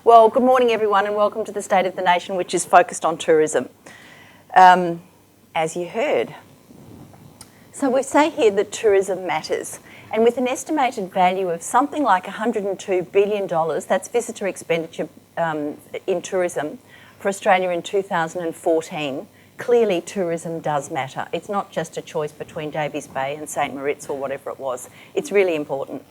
Well, good morning everyone and welcome to the State of the Nation, which is focused on tourism, as you heard. So we say here that tourism matters, and with an estimated value of something like $102 billion, that's visitor expenditure in tourism for Australia in 2014, clearly tourism does matter. It's not just a choice between Davies Bay and St Moritz or whatever it was. It's really important.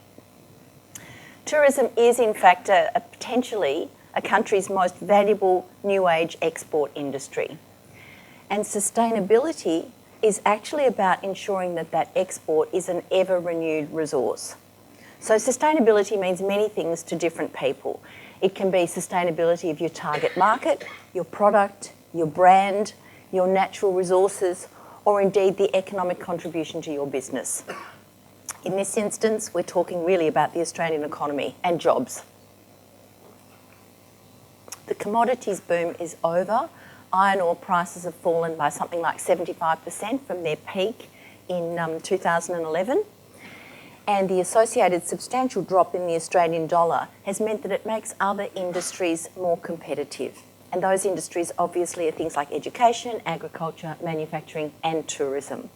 Tourism is in fact potentially a country's most valuable new age export industry. And sustainability is actually about ensuring that that export is an ever renewed resource. So sustainability means many things to different people. It can be sustainability of your target market, your product, your brand, your natural resources, or indeed the economic contribution to your business. In this instance, we're talking really about the Australian economy and jobs. The commodities boom is over. Iron ore prices have fallen by something like 75% from their peak in 2011. And the associated substantial drop in the Australian dollar has meant that it makes other industries more competitive. And those industries obviously are things like education, agriculture, manufacturing and tourism.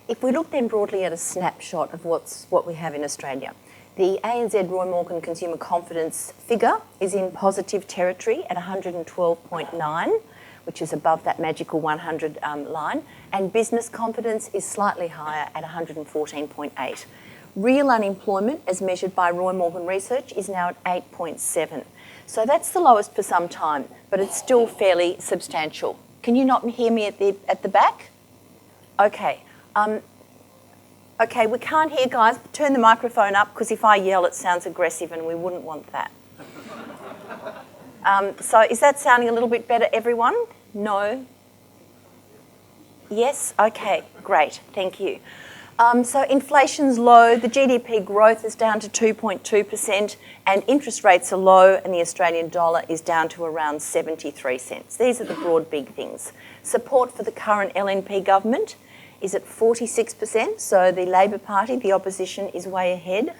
If we look then broadly at a snapshot of what we have in Australia, the ANZ Roy Morgan Consumer Confidence figure is in positive territory at 112.9, which is above that magical 100 line, and business confidence is slightly higher at 114.8. Real unemployment, as measured by Roy Morgan Research, is now at 8.7. So that's the lowest for some time, but it's still fairly substantial. Can you not hear me at the back? Okay. Okay, we can't hear, guys. Turn the microphone up, because if I yell, it sounds aggressive, and we wouldn't want that. So is that sounding a little bit better, everyone? No? Yes? Okay, great. Thank you. So inflation's low, the GDP growth is down to 2.2%, and interest rates are low, and the Australian dollar is down to around 73 cents. These are the broad big things. Support for the current LNP government is at 46%, so the Labor Party, the opposition, is way ahead,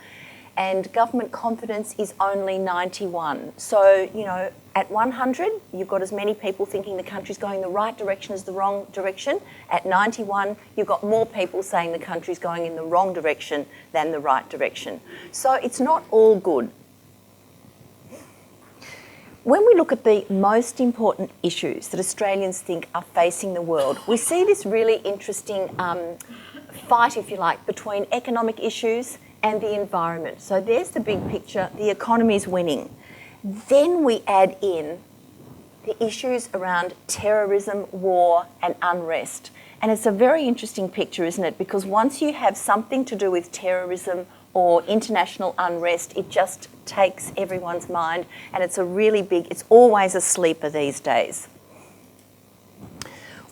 and government confidence is only 91. So, you know, at 100, you've got as many people thinking the country's going the right direction as the wrong direction. At 91, you've got more people saying the country's going in the wrong direction than the right direction. So it's not all good. When we look at the most important issues that Australians think are facing the world, we see this really interesting fight, if you like, between economic issues and the environment. So there's the big picture, the economy's winning. Then we add in the issues around terrorism, war and unrest. And it's a very interesting picture, isn't it? Because once you have something to do with terrorism or international unrest, it just takes everyone's mind, and it's always a sleeper these days.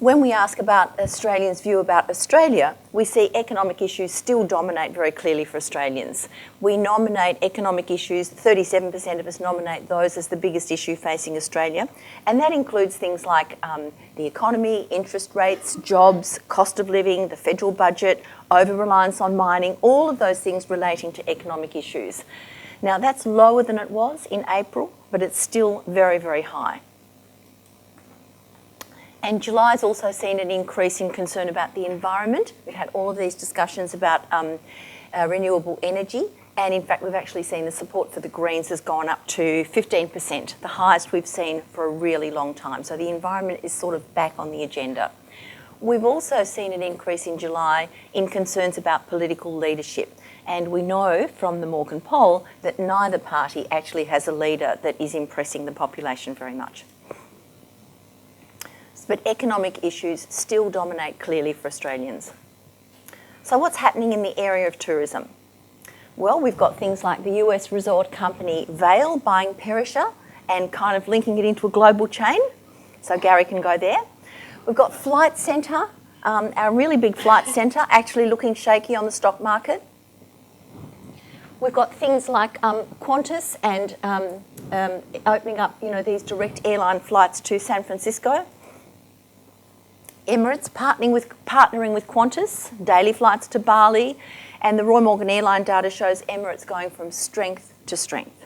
When we ask about Australians' view about Australia, we see economic issues still dominate very clearly for Australians. We nominate economic issues, 37% of us nominate those as the biggest issue facing Australia, and that includes things like the economy, interest rates, jobs, cost of living, the federal budget, over-reliance on mining, all of those things relating to economic issues. Now that's lower than it was in April, but it's still very, very high. And July's also seen an increase in concern about the environment. We've had all of these discussions about renewable energy, and in fact we've actually seen the support for the Greens has gone up to 15%, the highest we've seen for a really long time. So the environment is sort of back on the agenda. We've also seen an increase in July in concerns about political leadership. And we know from the Morgan poll that neither party actually has a leader that is impressing the population very much. But economic issues still dominate clearly for Australians. So what's happening in the area of tourism? Well, we've got things like the US resort company Vail buying Perisher and kind of linking it into a global chain. So Gary can go there. We've got Flight Centre, our really big Flight Centre, actually looking shaky on the stock market. We've got things like Qantas and opening up, these direct airline flights to San Francisco. Emirates partnering with Qantas, daily flights to Bali, and the Roy Morgan airline data shows Emirates going from strength to strength.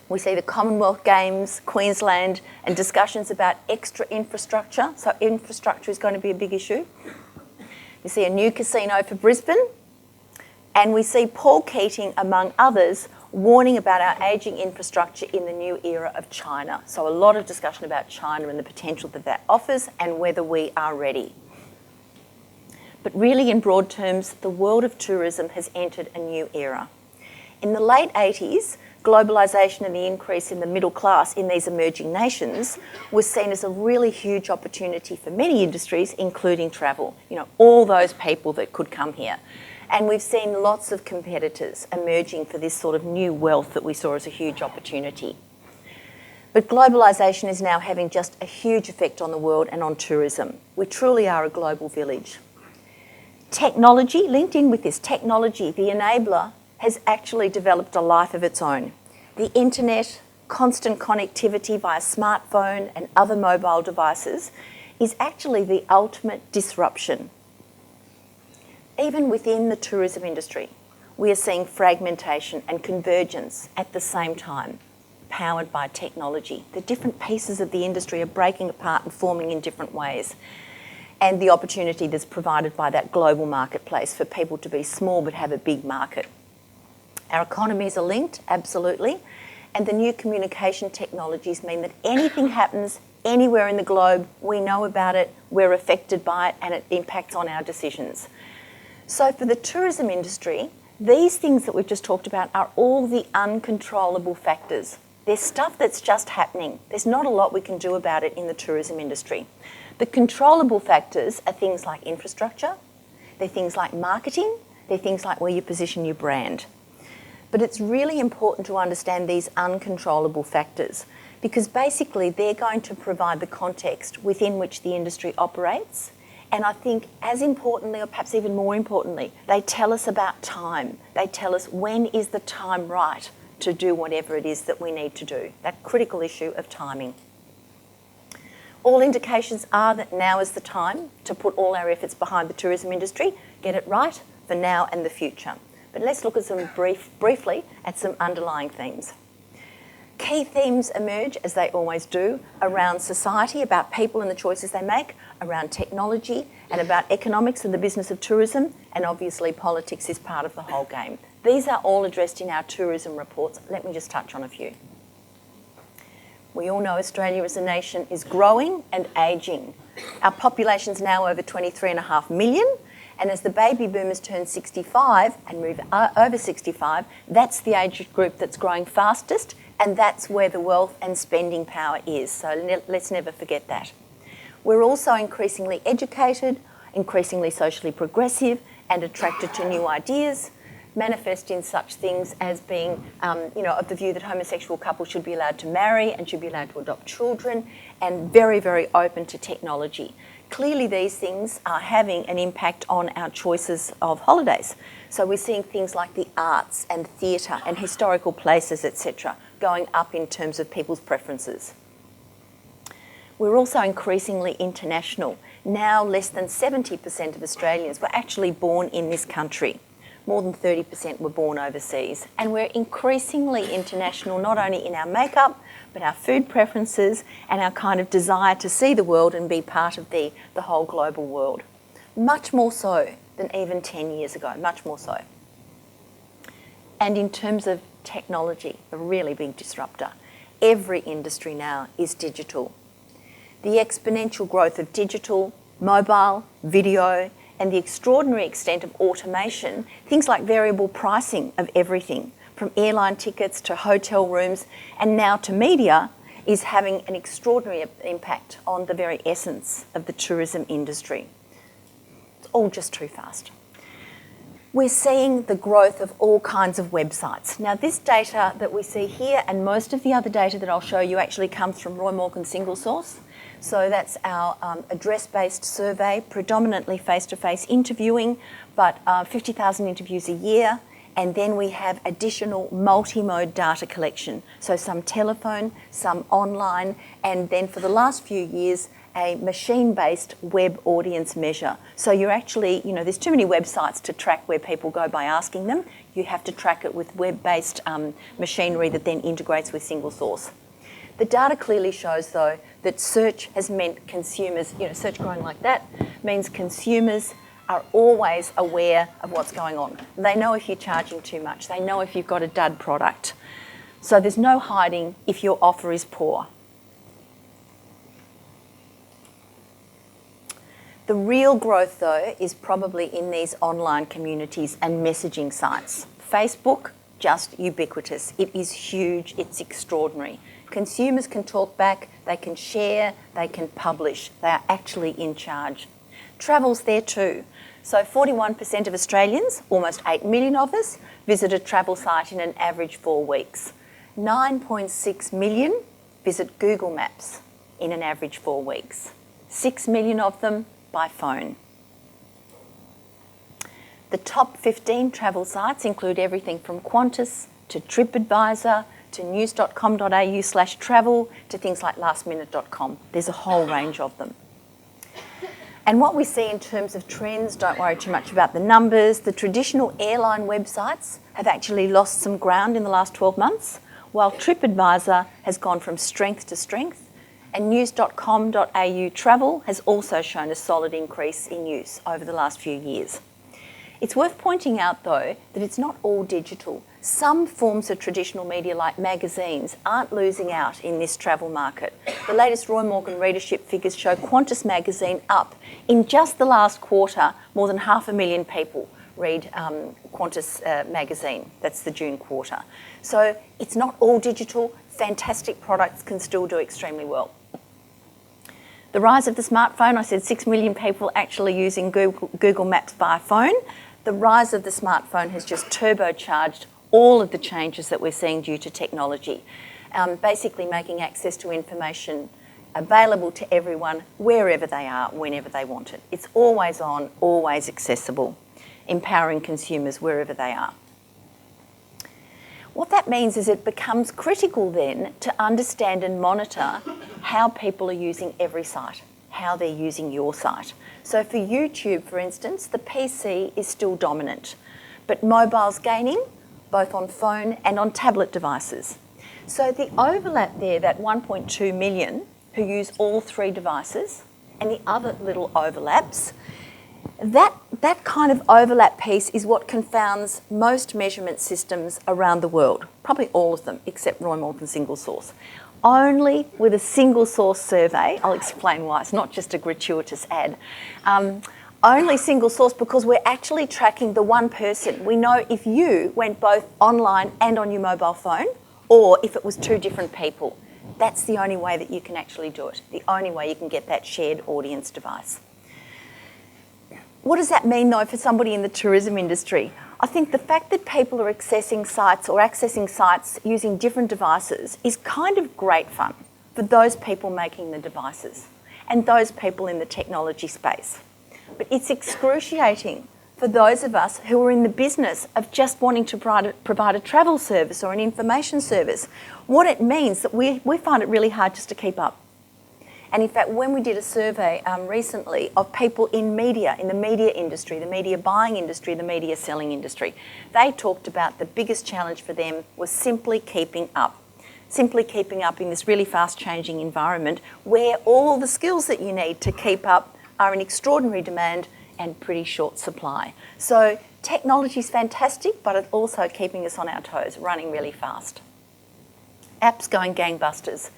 We see the Commonwealth Games, Queensland, and discussions about extra infrastructure. So infrastructure is going to be a big issue. We see a new casino for Brisbane. And we see Paul Keating, among others, warning about our ageing infrastructure in the new era of China. So a lot of discussion about China and the potential that that offers and whether we are ready. But really, in broad terms, the world of tourism has entered a new era. In the late 80s, globalisation and the increase in the middle class in these emerging nations was seen as a really huge opportunity for many industries, including travel. You know, all those people that could come here. And we've seen lots of competitors emerging for this sort of new wealth that we saw as a huge opportunity. But globalisation is now having just a huge effect on the world and on tourism. We truly are a global village. Technology, linked in with this, technology, the enabler, has actually developed a life of its own. The internet, constant connectivity via smartphone and other mobile devices is actually the ultimate disruption. Even within the tourism industry, we are seeing fragmentation and convergence at the same time, powered by technology. The different pieces of the industry are breaking apart and forming in different ways. And the opportunity that's provided by that global marketplace for people to be small but have a big market. Our economies are linked, absolutely, and the new communication technologies mean that anything happens anywhere in the globe, we know about it, we're affected by it, and it impacts on our decisions. So for the tourism industry, these things that we've just talked about are all the uncontrollable factors. There's stuff that's just happening. There's not a lot we can do about it in the tourism industry. The controllable factors are things like infrastructure, they're things like marketing, they're things like where you position your brand. But it's really important to understand these uncontrollable factors because basically they're going to provide the context within which the industry operates. And I think as importantly, or perhaps even more importantly, they tell us about time. They tell us when is the time right to do whatever it is that we need to do, that critical issue of timing. All indications are that now is the time to put all our efforts behind the tourism industry, get it right for now and the future. But let's look at some briefly at some underlying themes. Key themes emerge, as they always do, around society, about people and the choices they make, around technology, and about economics and the business of tourism, and obviously politics is part of the whole game. These are all addressed in our tourism reports. Let me just touch on a few. We all know Australia as a nation is growing and ageing. Our population's now over 23.5 million, and as the baby boomers turn 65 and move over 65, that's the age group that's growing fastest, and that's where the wealth and spending power is. So let's never forget that. We're also increasingly educated, increasingly socially progressive, and attracted to new ideas, manifest in such things as being, of the view that homosexual couples should be allowed to marry and should be allowed to adopt children, and very, very open to technology. Clearly these things are having an impact on our choices of holidays. So we're seeing things like the arts and theatre and historical places, etc., going up in terms of people's preferences. We're also increasingly international. Now less than 70% of Australians were actually born in this country. More than 30% were born overseas. And we're increasingly international, not only in our makeup, but our food preferences and our kind of desire to see the world and be part of the whole global world. Much more so than even 10 years ago, much more so. And in terms of technology, a really big disruptor. Every industry now is digital. The exponential growth of digital, mobile, video, and the extraordinary extent of automation, things like variable pricing of everything, from airline tickets to hotel rooms and now to media, is having an extraordinary impact on the very essence of the tourism industry. It's all just too fast. We're seeing the growth of all kinds of websites. Now this data that we see here and most of the other data that I'll show you actually comes from Roy Morgan single source. So that's our address-based survey, predominantly face-to-face interviewing, but 50,000 interviews a year And then we have additional multi-mode data collection. So some telephone, some online, and then for the last few years, a machine-based web audience measure. So you're actually, there's too many websites to track where people go by asking them. You have to track it with web-based machinery that then integrates with single source. The data clearly shows, though, that search has meant consumers, search growing like that means consumers are always aware of what's going on. They know if you're charging too much. They know if you've got a dud product. So there's no hiding if your offer is poor. The real growth, though, is probably in these online communities and messaging sites. Facebook, just ubiquitous. It is huge. It's extraordinary. Consumers can talk back, they can share, they can publish. They are actually in charge. Travel's there too. So 41% of Australians, almost 8 million of us, visit a travel site in an average 4 weeks. 9.6 million visit Google Maps in an average 4 weeks. 6 million of them by phone. The top 15 travel sites include everything from Qantas to TripAdvisor to news.com.au/travel to things like lastminute.com. There's a whole range of them. And what we see in terms of trends, don't worry too much about the numbers, the traditional airline websites have actually lost some ground in the last 12 months, while TripAdvisor has gone from strength to strength, and news.com.au travel has also shown a solid increase in use over the last few years. It's worth pointing out, though, that it's not all digital. Some forms of traditional media, like magazines, aren't losing out in this travel market. The latest Roy Morgan readership figures show Qantas magazine up. In just the last quarter, more than 500,000 people read Qantas magazine. That's the June quarter. So it's not all digital. Fantastic products can still do extremely well. The rise of the smartphone, I said 6 million people actually using Google Maps via phone. The rise of the smartphone has just turbocharged all of the changes that we're seeing due to technology, basically making access to information available to everyone wherever they are, whenever they want it. It's always on, always accessible, empowering consumers wherever they are. What that means is it becomes critical then to understand and monitor how people are using every site, how they're using your site. So for YouTube, for instance, the PC is still dominant, but mobile's gaining, both on phone and on tablet devices. So the overlap there, that 1.2 million who use all 3 devices, and the other little overlaps, that kind of overlap piece is what confounds most measurement systems around the world, probably all of them, except Roy Morgan single source. Only with a single source survey, I'll explain why, it's not just a gratuitous ad, only single source because we're actually tracking the one person. We know if you went both online and on your mobile phone, or if it was 2 different people. That's the only way that you can actually do it, the only way you can get that shared audience device. What does that mean, though, for somebody in the tourism industry? I think the fact that people are accessing sites using different devices is kind of great fun for those people making the devices and those people in the technology space. But it's excruciating for those of us who are in the business of just wanting to provide a travel service or an information service. What it means that we find it really hard just to keep up. And in fact, when we did a survey recently of people in media, in the media industry, the media buying industry, the media selling industry, they talked about the biggest challenge for them was simply keeping up. Simply keeping up in this really fast-changing environment where all the skills that you need to keep up are in extraordinary demand and pretty short supply. So technology is fantastic, but it's also keeping us on our toes, running really fast. Apps going gangbusters.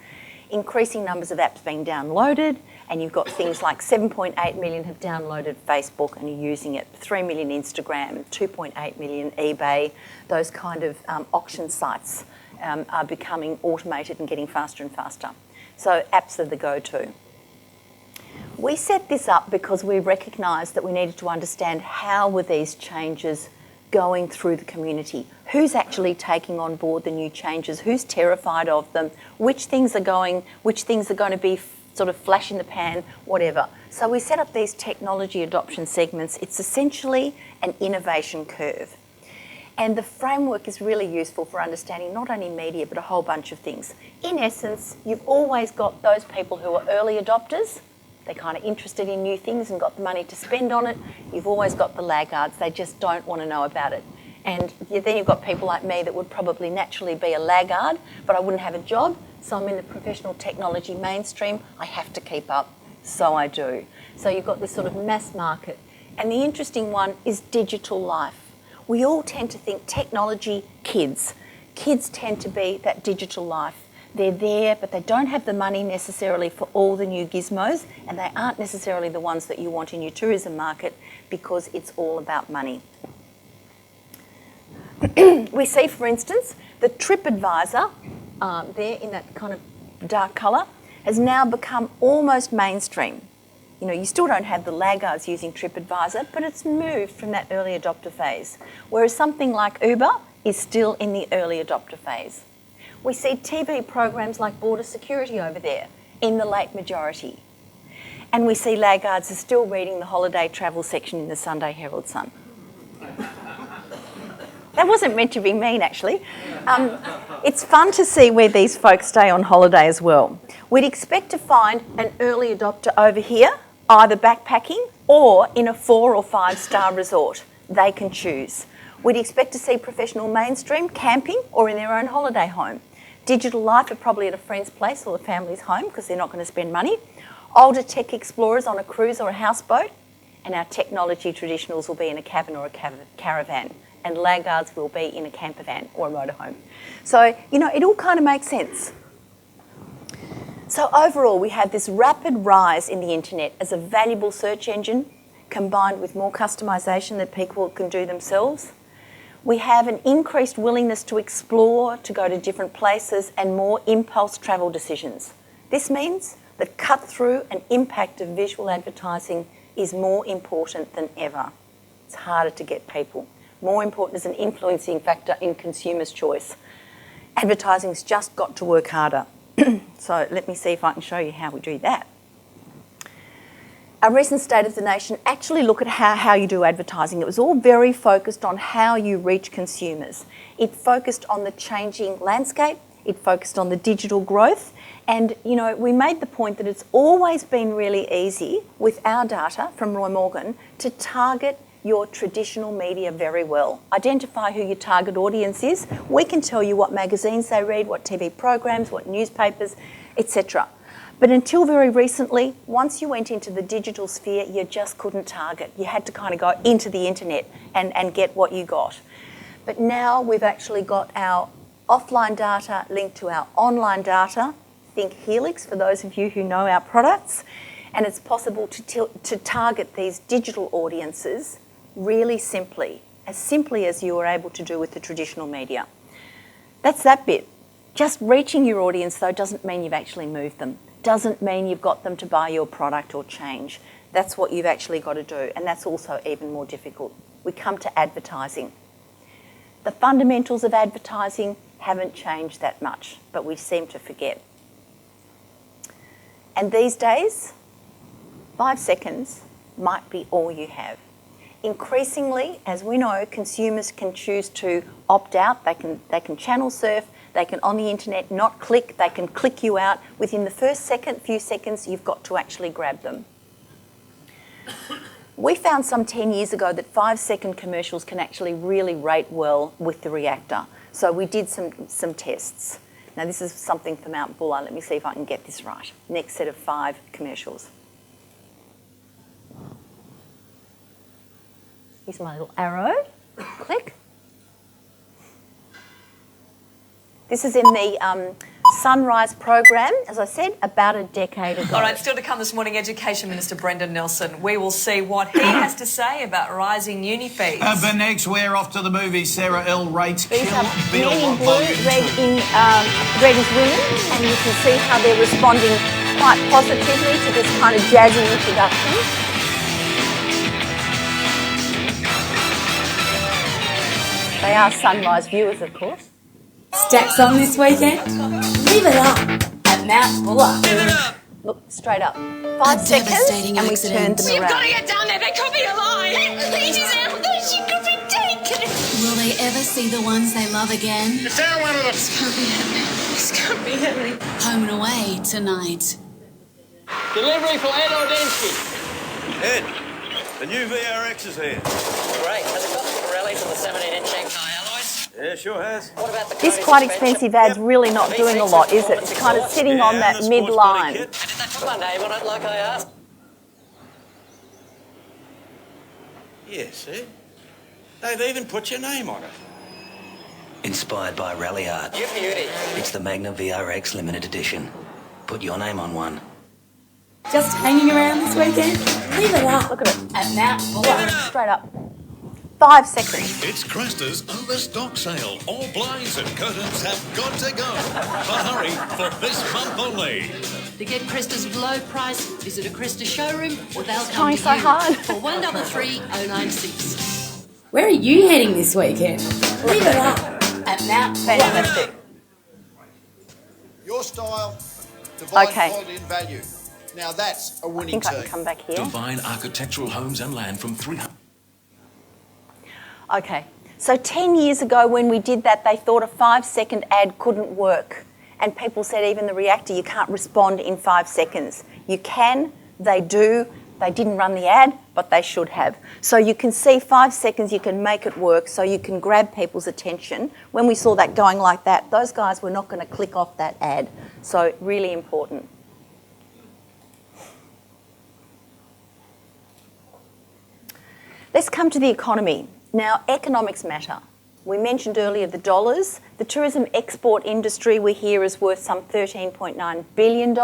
Increasing numbers of apps being downloaded, and you've got things like 7.8 million have downloaded Facebook and are using it, 3 million Instagram, 2.8 million eBay. Those kind of auction sites are becoming automated and getting faster and faster. So apps are the go-to. We set this up because we recognised that we needed to understand how were these changes going through the community. Who's actually taking on board the new changes? Who's terrified of them? Which things are going to be sort of flash in the pan, whatever. So we set up these technology adoption segments. It's essentially an innovation curve. And the framework is really useful for understanding not only media, but a whole bunch of things. In essence, you've always got those people who are early adopters. They're kind of interested in new things and got the money to spend on it. You've always got the laggards. They just don't want to know about it. And then you've got people like me that would probably naturally be a laggard, but I wouldn't have a job. So I'm in the professional technology mainstream. I have to keep up. So I do. So you've got this sort of mass market. And the interesting one is digital life. We all tend to think technology, kids. Kids tend to be that digital life. They're there, but they don't have the money necessarily for all the new gizmos, and they aren't necessarily the ones that you want in your tourism market because it's all about money. We see, for instance, the TripAdvisor, there in that kind of dark colour, has now become almost mainstream. You know, you still don't have the laggards using TripAdvisor, but it's moved from that early adopter phase. Whereas something like Uber is still in the early adopter phase. We see TV programs like Border Security over there in the late majority. And we see laggards are still reading the holiday travel section in the Sunday Herald Sun. That wasn't meant to be mean, actually. It's fun to see where these folks stay on holiday as well. We'd expect to find an early adopter over here, either backpacking or in a 4 or 5 star resort. They can choose. We'd expect to see professional mainstream camping or in their own holiday home. Digital life are probably at a friend's place or a family's home because they're not going to spend money. Older tech explorers on a cruise or a houseboat. And our technology traditionals will be in a cabin or a caravan. And laggards will be in a camper van or a motorhome. So, you know, it all kind of makes sense. So overall, we have this rapid rise in the internet as a valuable search engine combined with more customisation that people can do themselves. We have an increased willingness to explore, to go to different places, and more impulse travel decisions. This means that cut-through and impact of visual advertising is more important than ever. It's harder to get people. More important as an influencing factor in consumers' choice. Advertising's just got to work harder. So let me see if I can show you how we do that. A recent State of the Nation actually looked at how you do advertising. It was all very focused on how you reach consumers. It focused on the changing landscape. It focused on the digital growth. And, you know, we made the point that it's always been really easy with our data from Roy Morgan to target your traditional media very well. Identify who your target audience is. We can tell you what magazines they read, what TV programs, what newspapers, etc. But until very recently, once you went into the digital sphere, you just couldn't target. You had to kind of go into the internet and get what you got. But now we've actually got our offline data linked to our online data. Think Helix for those of you who know our products. And it's possible to target these digital audiences really simply as you were able to do with the traditional media. That's that bit. Just reaching your audience, though, doesn't mean you've actually moved them. Doesn't mean you've got them to buy your product or change. That's what you've actually got to do, and that's also even more difficult. We come to advertising. The fundamentals of advertising haven't changed that much, but we seem to forget. And these days, 5 seconds might be all you have. Increasingly, as we know, consumers can choose to opt out. They can channel surf. They can, on the internet, not click. They can click you out. Within the first few seconds, you've got to actually grab them. We found some 10 years ago that 5-second commercials can actually really rate well with the reactor. So we did some tests. Now, this is something for Mount Buller. Let me see if I can get this right. Next set of 5 commercials. Here's my little arrow. Click. This is in the Sunrise program, as I said, about a decade ago. All right, still to come this morning, Education Minister Brendan Nelson. We will see what he has to say about rising uni fees. But next, we're off to the movies. Sarah L. rates These Kill are Bill men in blue, Volume 2. red is women, and you can see how they're responding quite positively to this kind of jazzy introduction. They are Sunrise viewers, of course. Stacks on this weekend? Leave it up at Mount Buller. Look, straight up. 5 seconds and we turned them You've got around. to get down there. They could be alive. Ladies and she could be taken. Will they ever see the ones they love again? Is there one of them? This can't be happening. Home and away tonight. Delivery for Ed Ordensky. Ed, the new VRX is here. Great. Has it got the Pirellis and the 17-inch Shanghai alloys? Yeah, sure has. What about the This Cody quite suspension? expensive ad's really not doing a lot, is it? It's kind of sitting on that and the sports body mid-line. kit. And did they put my name on it like I asked? Yes, Ed. They've even put your name on it. Inspired by rally art. You beauty. It's the Magna VRX limited edition. Put your name on one. Just hanging around this weekend? Leave it up. Look at it. At Mount Buller. Straight up. 5 seconds. It's Cresta's overstock sale. All blinds and curtains have got to go. But hurry, for this month only. To get Cresta's low price, visit a Cresta showroom or they'll come trying to so you hard. for 133096. Where are you heading this weekend? Leave it up. At Mount Buller. Fantastic. Your style, divine Okay. quality and value. Now that's a I winning think I can team. come back here. Divine architectural homes and land from 300. Okay, so 10 years ago when we did that, they thought a 5-second ad couldn't work. And people said even the reactor, you can't respond in 5 seconds. You can, they do. They didn't run the ad, but they should have. So you can see 5 seconds, you can make it work, so you can grab people's attention. When we saw that going like that, those guys were not going to click off that ad. So really important. Let's come to the economy. Now, economics matter. We mentioned earlier the dollars. The tourism export industry we hear is worth some $13.9 billion.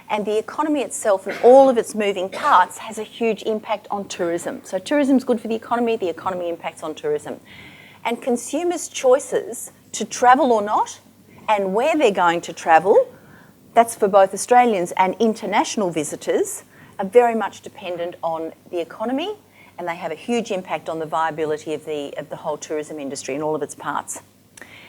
And the economy itself and all of its moving parts has a huge impact on tourism. So tourism's good for the economy impacts on tourism. And consumers' choices to travel or not and where they're going to travel, that's for both Australians and international visitors, are very much dependent on the economy, and they have a huge impact on the viability of the whole tourism industry and all of its parts.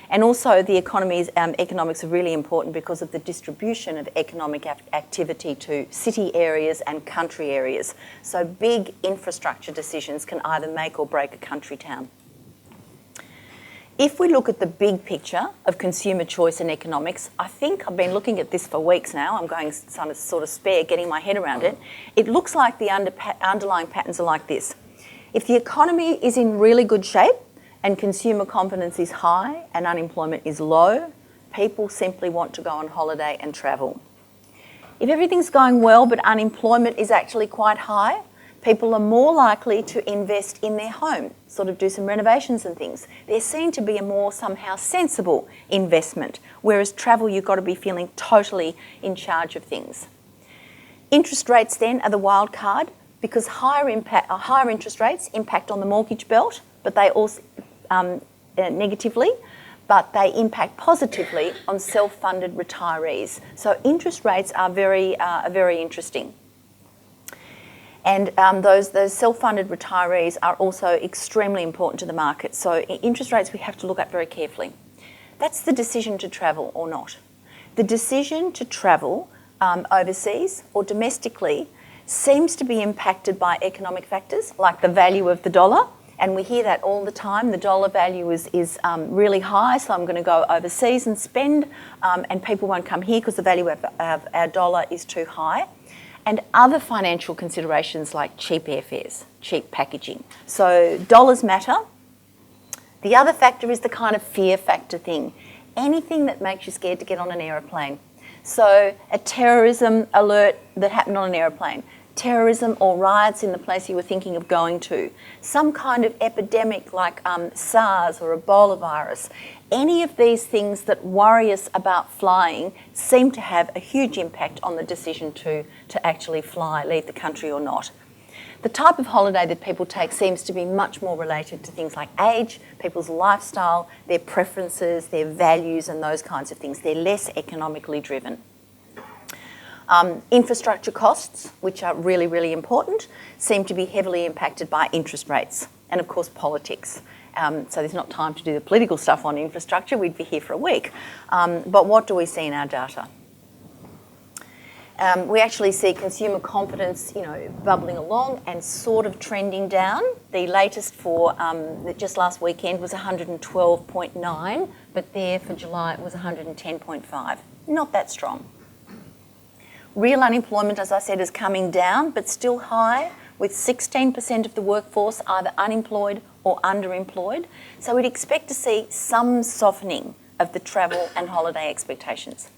And also the economics are really important because of the distribution of economic activity to city areas and country areas. So big infrastructure decisions can either make or break a country town. If we look at the big picture of consumer choice and economics, I think I've been looking at this for weeks now. I'm going sort of spare getting my head around it. It looks like the underlying patterns are like this. If the economy is in really good shape and consumer confidence is high and unemployment is low, people simply want to go on holiday and travel. If everything's going well but unemployment is actually quite high, people are more likely to invest in their home, sort of do some renovations and things. They're seen to be a more somehow sensible investment, whereas travel you've got to be feeling totally in charge of things. Interest rates then are the wild card because higher interest rates impact on the mortgage belt, but they also negatively, but they impact positively on self-funded retirees. So interest rates are very interesting. And those self-funded retirees are also extremely important to the market. So interest rates we have to look at very carefully. That's the decision to travel or not. The decision to travel overseas or domestically seems to be impacted by economic factors like the value of the dollar. And we hear that all the time. The dollar value is really high, so I'm going to go overseas and spend, and people won't come here because the value of our dollar is too high. And other financial considerations like cheap airfares, cheap packaging. So dollars matter. The other factor is the kind of fear factor thing. Anything that makes you scared to get on an aeroplane. So a terrorism alert that happened on an aeroplane. Terrorism or riots in the place you were thinking of going to. Some kind of epidemic like SARS or Ebola virus. Any of these things that worry us about flying seem to have a huge impact on the decision to actually fly, leave the country or not. The type of holiday that people take seems to be much more related to things like age, people's lifestyle, their preferences, their values and those kinds of things. They're less economically driven. Infrastructure costs, which are really, really important, seem to be heavily impacted by interest rates and, of course, politics. So there's not time to do the political stuff on infrastructure. We'd be here for a week. But what do we see in our data? We actually see consumer confidence, bubbling along and sort of trending down. The latest for just last weekend was 112.9, but there for July it was 110.5. Not that strong. Real unemployment, as I said, is coming down, but still high, with 16% of the workforce either unemployed or underemployed. So we'd expect to see some softening of the travel and holiday expectations.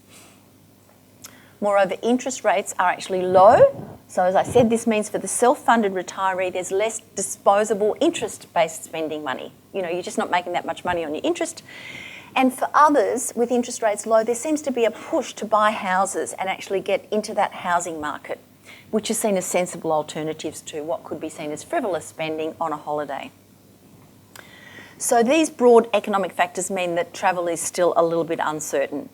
Moreover, interest rates are actually low. So as I said, this means for the self-funded retiree, there's less disposable interest-based spending money. You're just not making that much money on your interest. And for others, with interest rates low, there seems to be a push to buy houses and actually get into that housing market, which is seen as sensible alternatives to what could be seen as frivolous spending on a holiday. So these broad economic factors mean that travel is still a little bit uncertain.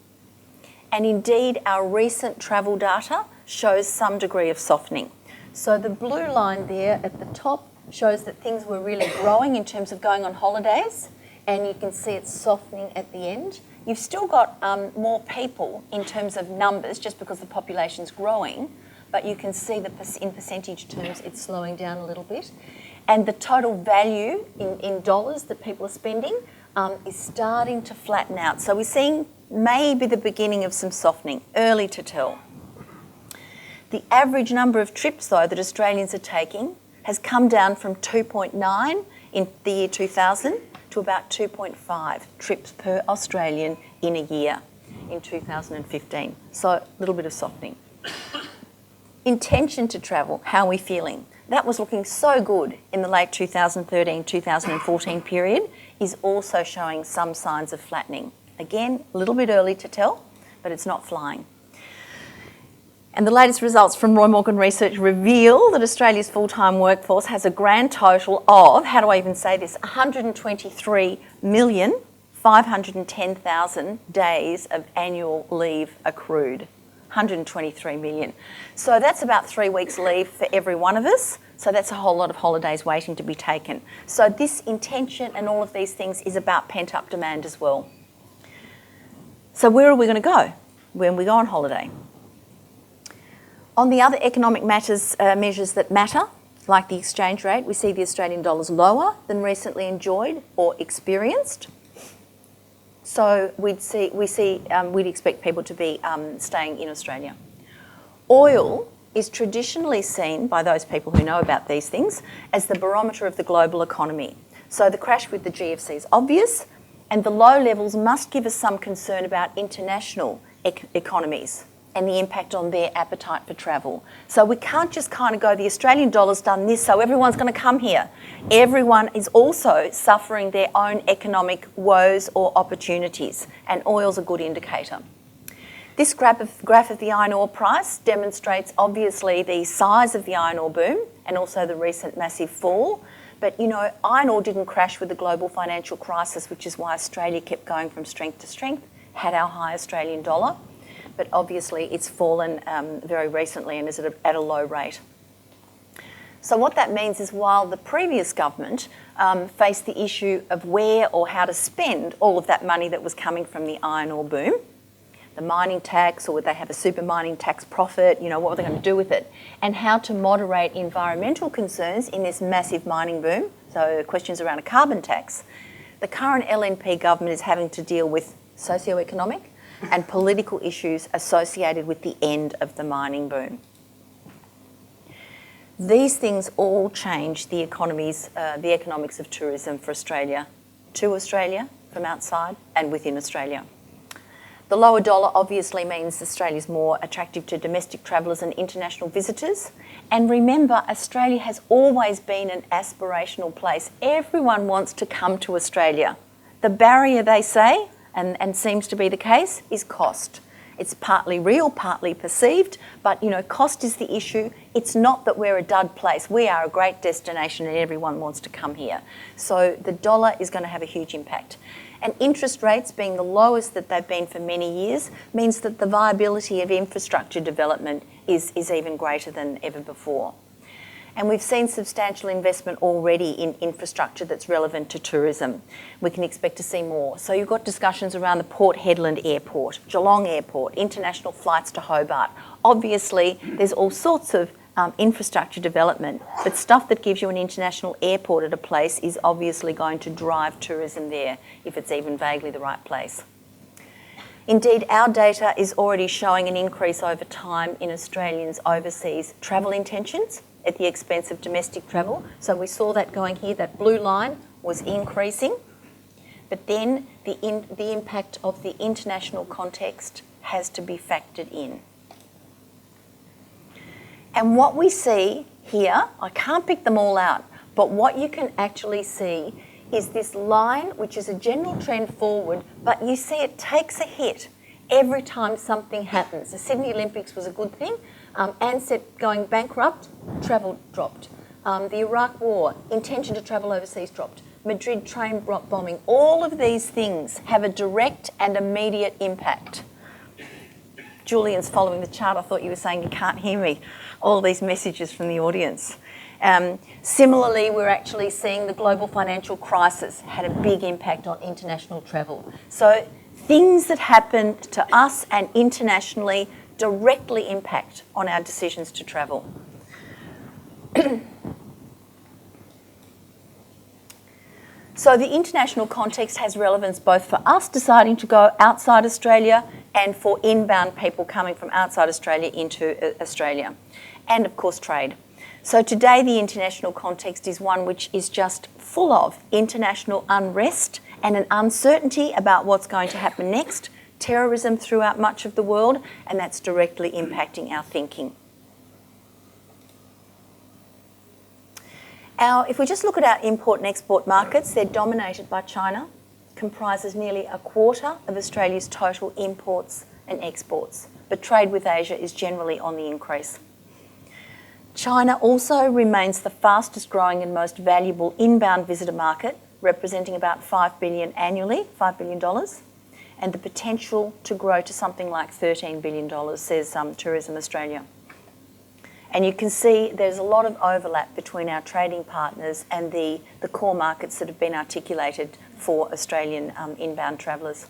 And indeed, our recent travel data shows some degree of softening. So the blue line there at the top shows that things were really growing in terms of going on holidays, and you can see it's softening at the end. You've still got more people in terms of numbers, just because the population's growing, but you can see that in percentage terms it's slowing down a little bit. And the total value in dollars that people are spending is starting to flatten out. So we're seeing maybe the beginning of some softening, early to tell. The average number of trips, though, that Australians are taking has come down from 2.9 in the year 2000 to about 2.5 trips per Australian in a year in 2015. So a little bit of softening. Intention to travel, how are we feeling? That was looking so good in the late 2013-2014 period, is also showing some signs of flattening. Again, a little bit early to tell, but it's not flying. And the latest results from Roy Morgan Research reveal that Australia's full-time workforce has a grand total of, how do I even say this, 123,510,000 days of annual leave accrued. 123 million. So that's about 3 weeks leave for every one of us. So that's a whole lot of holidays waiting to be taken. So this intention and all of these things is about pent-up demand as well. So where are we going to go when we go on holiday? On the other economic measures that matter, like the exchange rate, we see the Australian dollar's lower than recently enjoyed or experienced. So we'd expect people to be staying in Australia. Oil is traditionally seen by those people who know about these things as the barometer of the global economy. So the crash with the GFC is obvious, and the low levels must give us some concern about international economies and the impact on their appetite for travel. So we can't just kind of go, the Australian dollar's done this, so everyone's going to come here. Everyone is also suffering their own economic woes or opportunities, and oil's a good indicator. This graph of the iron ore price demonstrates obviously the size of the iron ore boom and also the recent massive fall. But iron ore didn't crash with the global financial crisis, which is why Australia kept going from strength to strength, had our high Australian dollar. But obviously it's fallen very recently and is at a low rate. So what that means is while the previous government faced the issue of where or how to spend all of that money that was coming from the iron ore boom, the mining tax, or would they have a super mining tax profit, what were they going to do with it, and how to moderate environmental concerns in this massive mining boom, so questions around a carbon tax, the current LNP government is having to deal with socioeconomic and political issues associated with the end of the mining boom. These things all change the economics of tourism for Australia, to Australia, from outside and within Australia. The lower dollar obviously means Australia is more attractive to domestic travellers and international visitors. And remember, Australia has always been an aspirational place. Everyone wants to come to Australia. The barrier, they say, and seems to be the case, is cost. It's partly real, partly perceived, but cost is the issue. It's not that we're a dud place. We are a great destination and everyone wants to come here. So the dollar is going to have a huge impact. And interest rates being the lowest that they've been for many years means that the viability of infrastructure development is even greater than ever before. And we've seen substantial investment already in infrastructure that's relevant to tourism. We can expect to see more. So you've got discussions around the Port Hedland Airport, Geelong Airport, international flights to Hobart. Obviously, there's all sorts of infrastructure development, but stuff that gives you an international airport at a place is obviously going to drive tourism there, if it's even vaguely the right place. Indeed, our data is already showing an increase over time in Australians' overseas travel intentions at the expense of domestic travel. So we saw that going here, that blue line was increasing, but then the impact of the international context has to be factored in. And what we see here, I can't pick them all out, but what you can actually see is this line, which is a general trend forward, but you see it takes a hit every time something happens. The Sydney Olympics was a good thing. Ansett going bankrupt, travel dropped. The Iraq War, intention to travel overseas dropped. Madrid train bombing. All of these things have a direct and immediate impact. Julian's following the chart. I thought you were saying you can't hear me. All these messages from the audience. Similarly, we're actually seeing the global financial crisis had a big impact on international travel. So things that happen to us and internationally directly impact on our decisions to travel. So the international context has relevance both for us deciding to go outside Australia and for inbound people coming from outside Australia into Australia, and of course trade. So today the international context is one which is just full of international unrest and an uncertainty about what's going to happen next, terrorism throughout much of the world, and that's directly impacting our thinking. If we just look at our import and export markets, they're dominated by China, comprises nearly a quarter of Australia's total imports and exports, but trade with Asia is generally on the increase. China also remains the fastest growing and most valuable inbound visitor market, representing about $5 billion annually, $5 billion, and the potential to grow to something like $13 billion, says Tourism Australia. And you can see there's a lot of overlap between our trading partners and the core markets that have been articulated for Australian inbound travellers.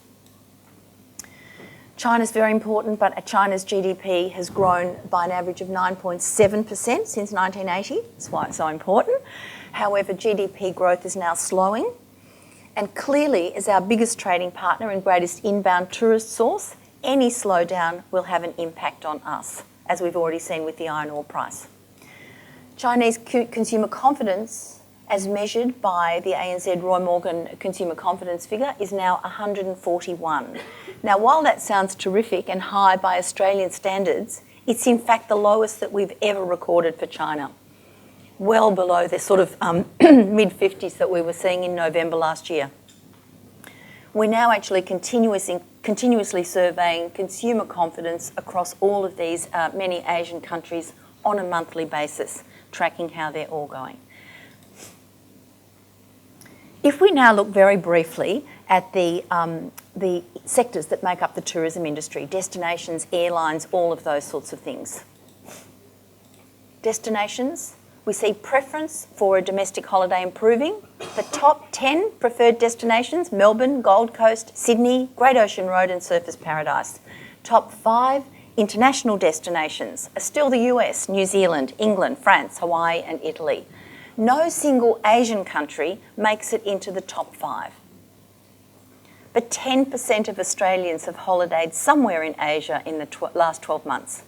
China's very important, but China's GDP has grown by an average of 9.7% since 1980. That's why it's so important. However, GDP growth is now slowing. And clearly, as our biggest trading partner and greatest inbound tourist source, any slowdown will have an impact on us, as we've already seen with the iron ore price. Chinese consumer confidence, as measured by the ANZ Roy Morgan consumer confidence figure, is now 141. Now, while that sounds terrific and high by Australian standards, it's in fact the lowest that we've ever recorded for China, well below the sort of mid-50s that we were seeing in November last year. We're now actually continuously surveying consumer confidence across all of these many Asian countries on a monthly basis, tracking how they're all going. If we now look very briefly at the sectors that make up the tourism industry, destinations, airlines, all of those sorts of things. Destinations, we see preference for a domestic holiday improving. The top 10 preferred destinations, Melbourne, Gold Coast, Sydney, Great Ocean Road and Surfers Paradise. Top 5 international destinations are still the US, New Zealand, England, France, Hawaii and Italy. No single Asian country makes it into the top 5. But 10% of Australians have holidayed somewhere in Asia in the last 12 months.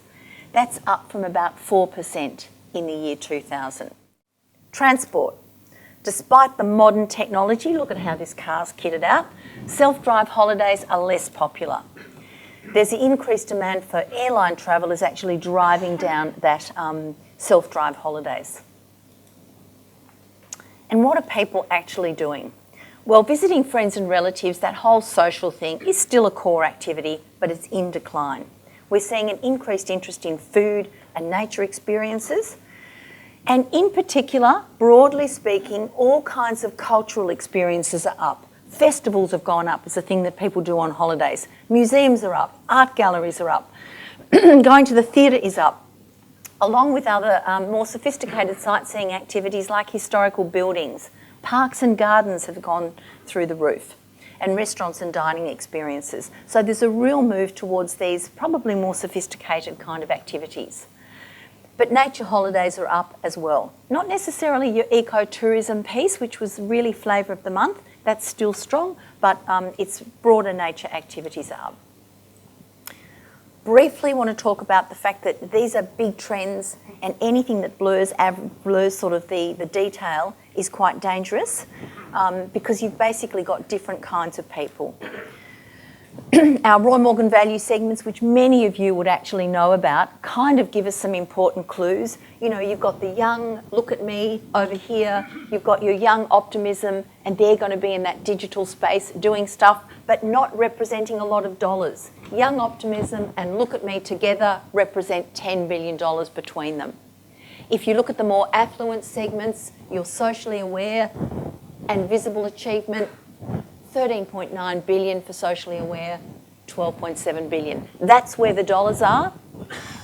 That's up from about 4% in the year 2000. Transport. Despite the modern technology, look at how this car's kitted out, self-drive holidays are less popular. There's an increased demand for airline travel is actually driving down that self-drive holidays. And what are people actually doing? Well, visiting friends and relatives, that whole social thing, is still a core activity, but it's in decline. We're seeing an increased interest in food and nature experiences. And in particular, broadly speaking, all kinds of cultural experiences are up. Festivals have gone up as a thing that people do on holidays. Museums are up. Art galleries are up. Going to the theatre is up. along with other more sophisticated sightseeing activities like historical buildings. Parks and gardens have gone through the roof, and restaurants and dining experiences. So there's a real move towards these probably more sophisticated kind of activities. But nature holidays are up as well. Not necessarily your ecotourism piece, which was really flavour of the month. That's still strong, but its broader nature activities are. Briefly want to talk about the fact that these are big trends, and anything that blurs sort of the detail is quite dangerous, because you've basically got different kinds of people. Our Roy Morgan value segments, which many of you would actually know about, kind of give us some important clues. You know, you've got the young, look at me over here, you've got your young optimism, and they're going to be in that digital space doing stuff, but not representing a lot of dollars. Young optimism and look at me together represent $10 billion between them. If you look at the more affluent segments, your socially aware and visible achievement, 13.9 billion for socially aware, 12.7 billion. That's where the dollars are.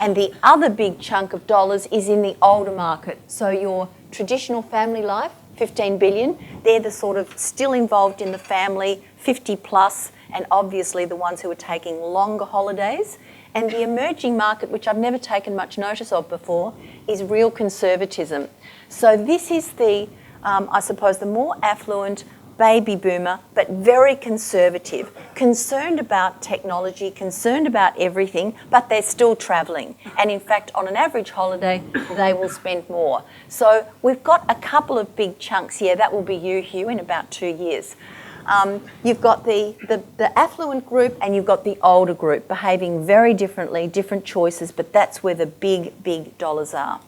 And the other big chunk of dollars is in the older market. So your traditional family life, 15 billion, they're the sort of still involved in the family, 50 plus, and obviously the ones who are taking longer holidays. And the emerging market, which I've never taken much notice of before, is real conservatism. So this is the, I suppose, the more affluent baby boomer, but very conservative, concerned about technology, concerned about everything, but they're still travelling. And in fact, on an average holiday, they will spend more. So we've got a couple of big chunks here. That will be you, Hugh, in about 2 years. You've got the affluent group and you've got the older group behaving very differently, different choices, but that's where the big dollars are.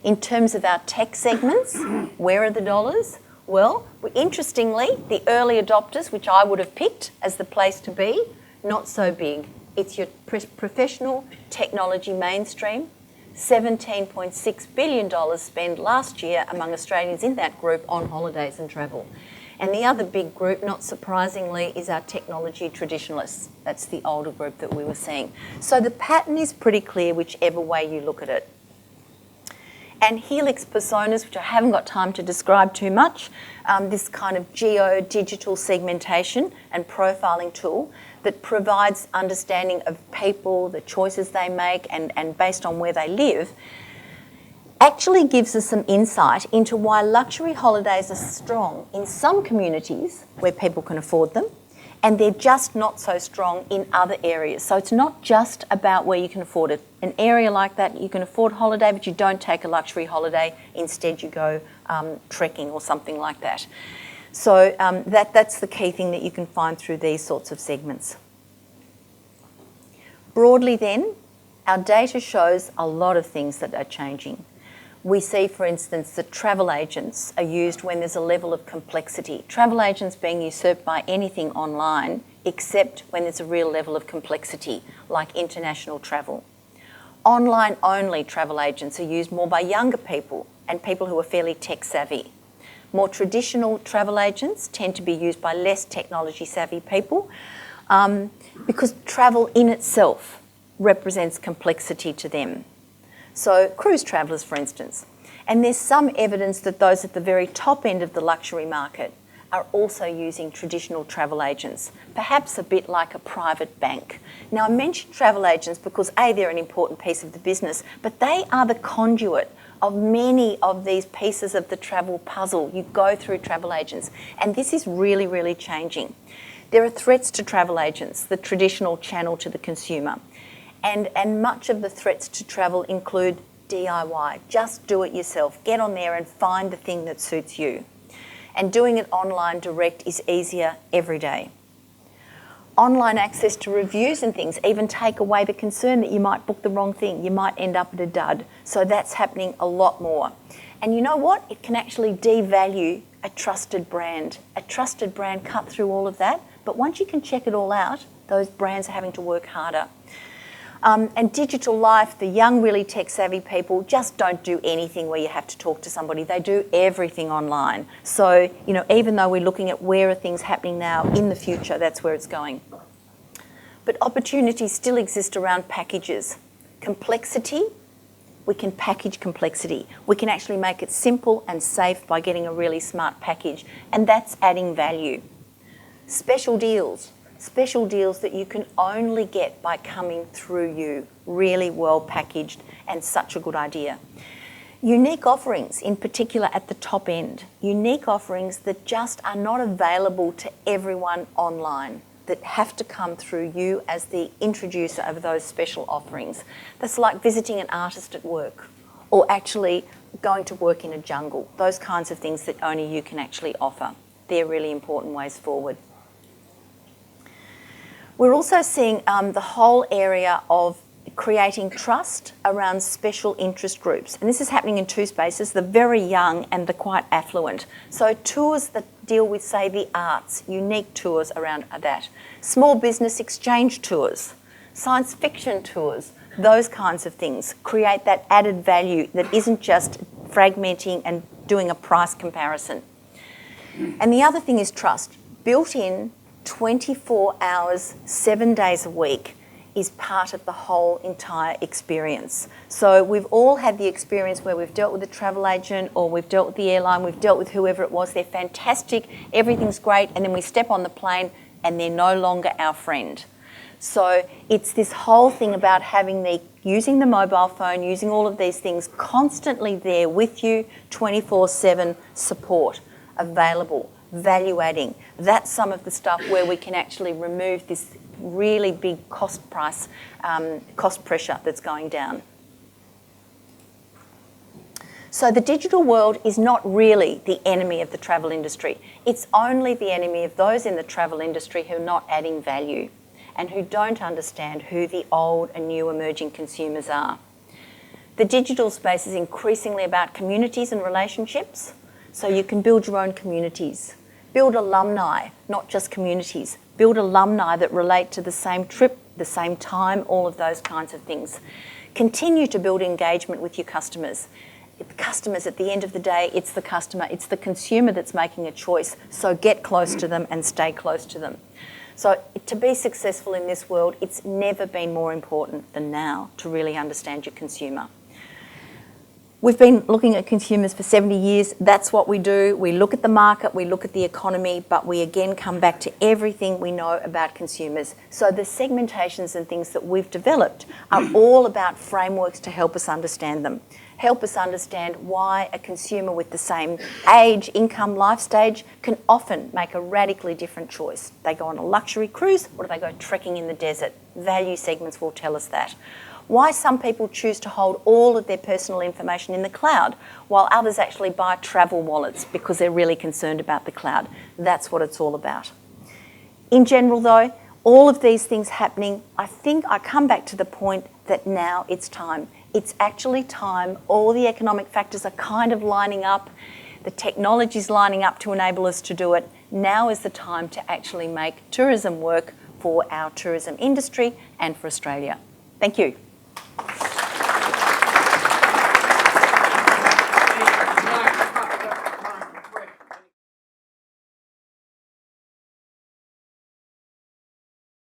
In terms of our tech segments, where are the dollars? Well, interestingly, the early adopters, which I would have picked as the place to be, not so big. It's your professional technology mainstream. $17.6 billion spent last year among Australians in that group on holidays and travel. And the other big group, not surprisingly, is our technology traditionalists. That's the older group that we were seeing. So the pattern is pretty clear whichever way you look at it. And Helix personas, which I haven't got time to describe too much, this kind of geo-digital segmentation and profiling tool that provides understanding of people, the choices they make, and based on where they live, actually gives us some insight into why luxury holidays are strong in some communities where people can afford them, and they're just not so strong in other areas. So it's not just about where you can afford it. An area like that, you can afford holiday, but you don't take a luxury holiday. Instead, you go trekking or something like that. So that's the key thing that you can find through these sorts of segments. Broadly then, our data shows a lot of things that are changing. We see, for instance, that travel agents are used when there's a level of complexity. Travel agents being usurped by anything online, except when there's a real level of complexity, like international travel. Online-only travel agents are used more by younger people and people who are fairly tech-savvy. More traditional travel agents tend to be used by less technology-savvy people because travel in itself represents complexity to them. So cruise travellers, for instance. And there's some evidence that those at the very top end of the luxury market are also using traditional travel agents, perhaps a bit like a private bank. Now, I mention travel agents because A, they're an important piece of the business, but they are the conduit of many of these pieces of the travel puzzle. You go through travel agents, and this is really, really changing. There are threats to travel agents, the traditional channel to the consumer. And much of the threats to travel include DIY. Just do it yourself. Get on there and find the thing that suits you. And doing it online direct is easier every day. Online access to reviews and things even take away the concern that you might book the wrong thing. You might end up at a dud. So that's happening a lot more. And you know what? It can actually devalue a trusted brand. A trusted brand cut through all of that. But once you can check it all out, those brands are having to work harder. And digital life, the young, really tech-savvy people just don't do anything where you have to talk to somebody. They do everything online. So, you know, even though we're looking at where are things happening now, in the future, that's where it's going. But opportunities still exist around packages. Complexity We can package complexity. We can actually make it simple and safe by getting a really smart package, and that's adding value. Special deals that you can only get by coming through you, really well packaged and such a good idea. Unique offerings, in particular at the top end, unique offerings that just are not available to everyone online, that have to come through you as the introducer of those special offerings. That's like visiting an artist at work, or actually going to work in a jungle, those kinds of things that only you can actually offer. They're really important ways forward. We're also seeing the whole area of creating trust around special interest groups. And this is happening in two spaces, the very young and the quite affluent. So tours that deal with, say, the arts, unique tours around that. Small business exchange tours, science fiction tours, those kinds of things create that added value that isn't just fragmenting and doing a price comparison. And the other thing is trust. Built in 24 hours, 7 days a week, is part of the whole entire experience. So we've all had the experience where we've dealt with a travel agent, or we've dealt with the airline, we've dealt with whoever it was, they're fantastic, everything's great, and then we step on the plane and they're no longer our friend. So it's this whole thing about using the mobile phone, using all of these things constantly there with you, 24/7 support, available, value adding. That's some of the stuff where we can actually remove this really big cost pressure that's going down. So the digital world is not really the enemy of the travel industry. It's only the enemy of those in the travel industry who are not adding value and who don't understand who the old and new emerging consumers are. The digital space is increasingly about communities and relationships, so you can build your own communities. Build alumni, not just communities. Build alumni that relate to the same trip, the same time, all of those kinds of things. Continue to build engagement with your customers. Customers, at the end of the day, it's the customer, it's the consumer that's making a choice, so get close to them and stay close to them. So to be successful in this world, it's never been more important than now to really understand your consumer. We've been looking at consumers for 70 years. That's what we do. We look at the market, we look at the economy, but we again come back to everything we know about consumers. So the segmentations and things that we've developed are all about frameworks to help us understand them. Help us understand why a consumer with the same age, income, life stage can often make a radically different choice. They go on a luxury cruise, or do they go trekking in the desert? Value segments will tell us that. Why some people choose to hold all of their personal information in the cloud, while others actually buy travel wallets because they're really concerned about the cloud. That's what it's all about. In general, though, all of these things happening, I think I come back to the point that now it's time. It's actually time. All the economic factors are kind of lining up. The technology's lining up to enable us to do it. Now is the time to actually make tourism work for our tourism industry and for Australia. Thank you.